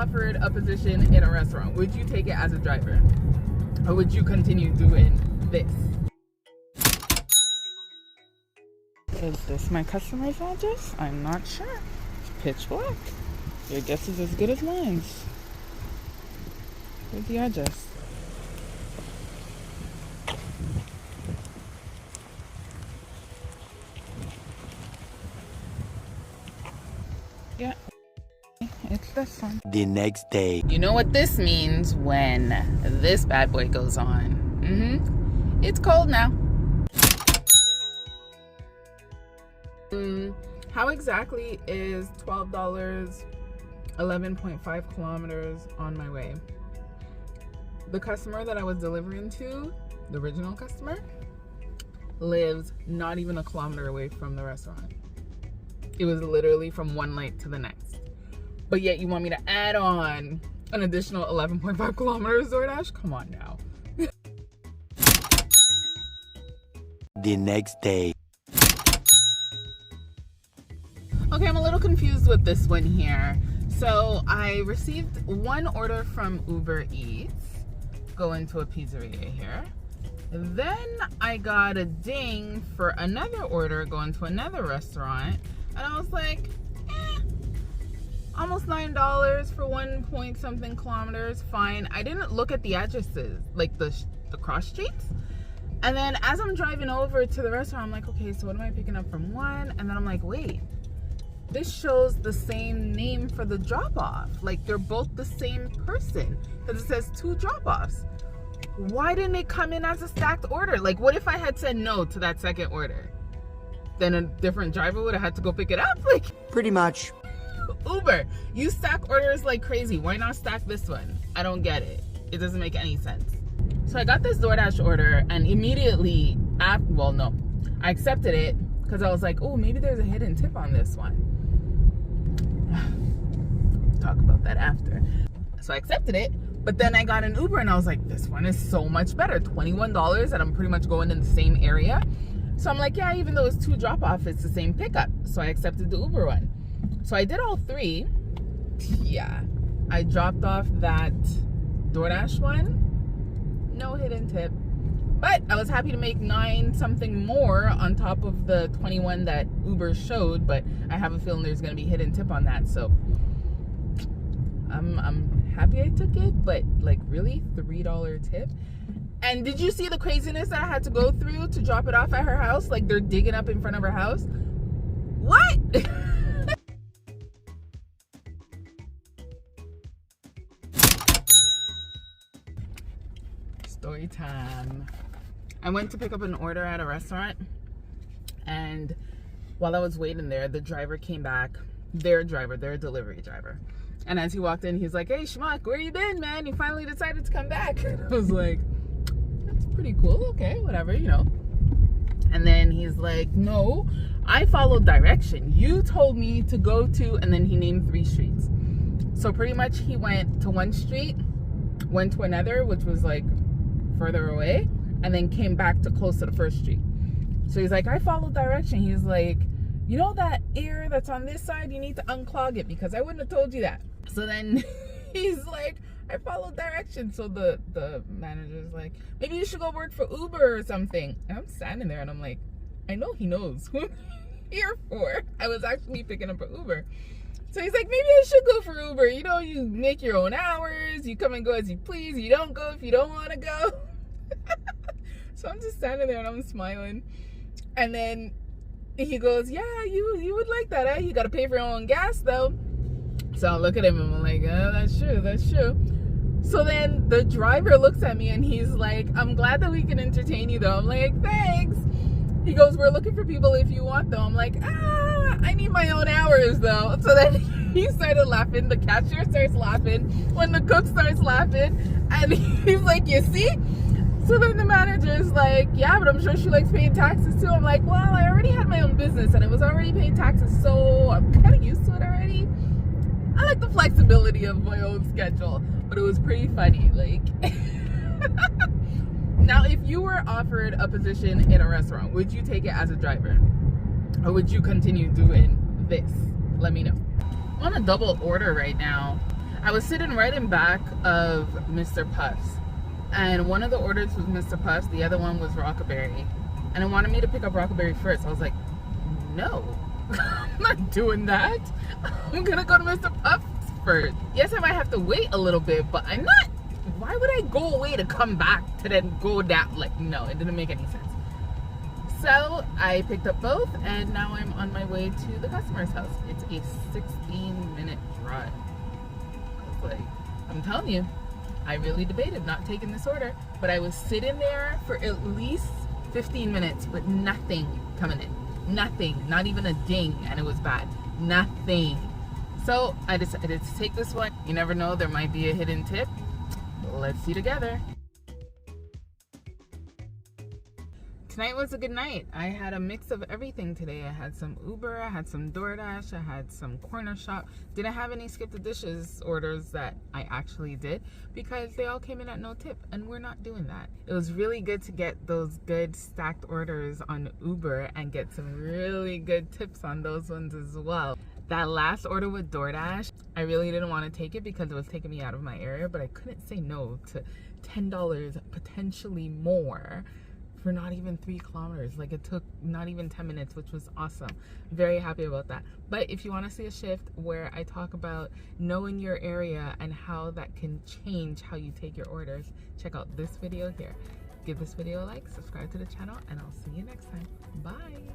offered a position in a restaurant, would you take it as a driver? Or would you continue doing this? Is this my customer's address? I'm not sure. It's pitch black. Your guess is as good as mine. Where's the address? Yeah, it's this one. The next day. You know what this means when this bad boy goes on. It's cold now. How exactly is $12, 11.5 kilometers on my way? The customer that I was delivering to, the original customer, lives not even a kilometer away from the restaurant. It was literally from one light to the next. But yet you want me to add on an additional 11.5 kilometers, DoorDash? Come on now. The next day. Okay, I'm a little confused with this one here. So I received one order from Uber Eats, going to a pizzeria here. Then I got a ding for another order going to another restaurant. And I was like, almost $9 for 1 point something kilometers, fine. I didn't look at the addresses, like the cross streets. And then as I'm driving over to the restaurant, I'm like, okay, so what am I picking up from one? And then I'm like, wait, this shows the same name for the drop-off. Like, they're both the same person, because it says 2 drop-offs. Why didn't it come in as a stacked order? Like, what if I had said no to that second order? Then a different driver would have had to go pick it up? Like, Pretty much. Uber, you stack orders like crazy. Why not stack this one? I don't get it. It doesn't make any sense. So I got this DoorDash order, and immediately I accepted it because I was like, oh, maybe there's a hidden tip on this one. Talk about that after. So I accepted it, but then I got an Uber and I was like, this one is so much better. $21, and I'm pretty much going in the same area. So I'm like, yeah, even though it's 2 drop-off, it's the same pickup. So I accepted the Uber one. So I did all 3. Yeah, I dropped off that DoorDash one. No hidden tip. But I was happy to make 9 something more on top of the 21 that Uber showed. But I have a feeling there's going to be hidden tip on that. So I'm happy I took it. But like, really? $3 tip? And did you see the craziness that I had to go through to drop it off at her house? Like, they're digging up in front of her house. What? Story time. I went to pick up an order at a restaurant, and while I was waiting there, the driver came back. Their delivery driver. And as he walked in, he's like, hey, Schmuck, where you been, man? You finally decided to come back. And I was like, that's pretty cool. Okay, whatever, you know. And then he's like, no, I followed direction. You told me to go to, and then he named 3 streets. So pretty much he went to one street, went to another, which was like further away, and then came back to close to the first street. So he's like, I followed direction. He's like, you know that air that's on this side, you need to unclog it, because I wouldn't have told you that. So then he's like, I followed directions. So the manager's like, maybe you should go work for Uber or something. And I'm standing there and I'm like, I know he knows who I'm here for. I was actually picking up an Uber. So he's like, maybe I should go for Uber. You know, you make your own hours. You come and go as you please. You don't go if you don't want to go. So I'm just standing there and I'm smiling. And then he goes, yeah, you would like that, eh? You got to pay for your own gas, though. So I look at him and I'm like, oh, that's true. So then the driver looks at me and he's like, I'm glad that we can entertain you, though. I'm like, thanks. He goes, we're looking for people if you want, though. I'm like, I need my own hours, though. So then he started laughing. The cashier starts laughing. When the cook starts laughing. And he's like, you see? So then the manager's like, yeah, but I'm sure she likes paying taxes, too. I'm like, well, I already had my own business and it was already paying taxes, so I'm kind of used to it already. I like the flexibility of my own schedule, but it was pretty funny. Like, now, if you were offered a position in a restaurant, would you take it as a driver? Or would you continue doing this? Let me know. I'm on a double order right now. I was sitting right in back of Mr. Puff's, and one of the orders was Mr. Puff's, the other one was Rockaberry, and it wanted me to pick up Rockaberry first. I was like, no, I'm not doing that. I'm gonna go to Mr. Puff's first. Yes, I might have to wait a little bit, but I'm not. Why would I go away to come back to then go down? Like, no, it didn't make any sense. So I picked up both, and now I'm on my way to the customer's house. It's a 16-minute drive. I was like, I'm telling you, I really debated not taking this order, but I was sitting there for at least 15 minutes with nothing coming in. Nothing, not even a ding, and it was bad. Nothing. So I decided to take this one. You never know, there might be a hidden tip. Let's see together. Tonight was a good night. I had a mix of everything today. I had some Uber, I had some DoorDash, I had some Cornershop. Didn't have any SkipTheDishes orders that I actually did because they all came in at no tip, and we're not doing that. It was really good to get those good stacked orders on Uber and get some really good tips on those ones as well. That last order with DoorDash, I really didn't want to take it because it was taking me out of my area, but I couldn't say no to $10, potentially more, for not even 3 kilometers. Like, it took not even 10 minutes, which was awesome. Very happy about that. But if you want to see a shift where I talk about knowing your area and how that can change how you take your orders, check out this video here. Give this video a like, subscribe to the channel, and I'll see you next time. Bye.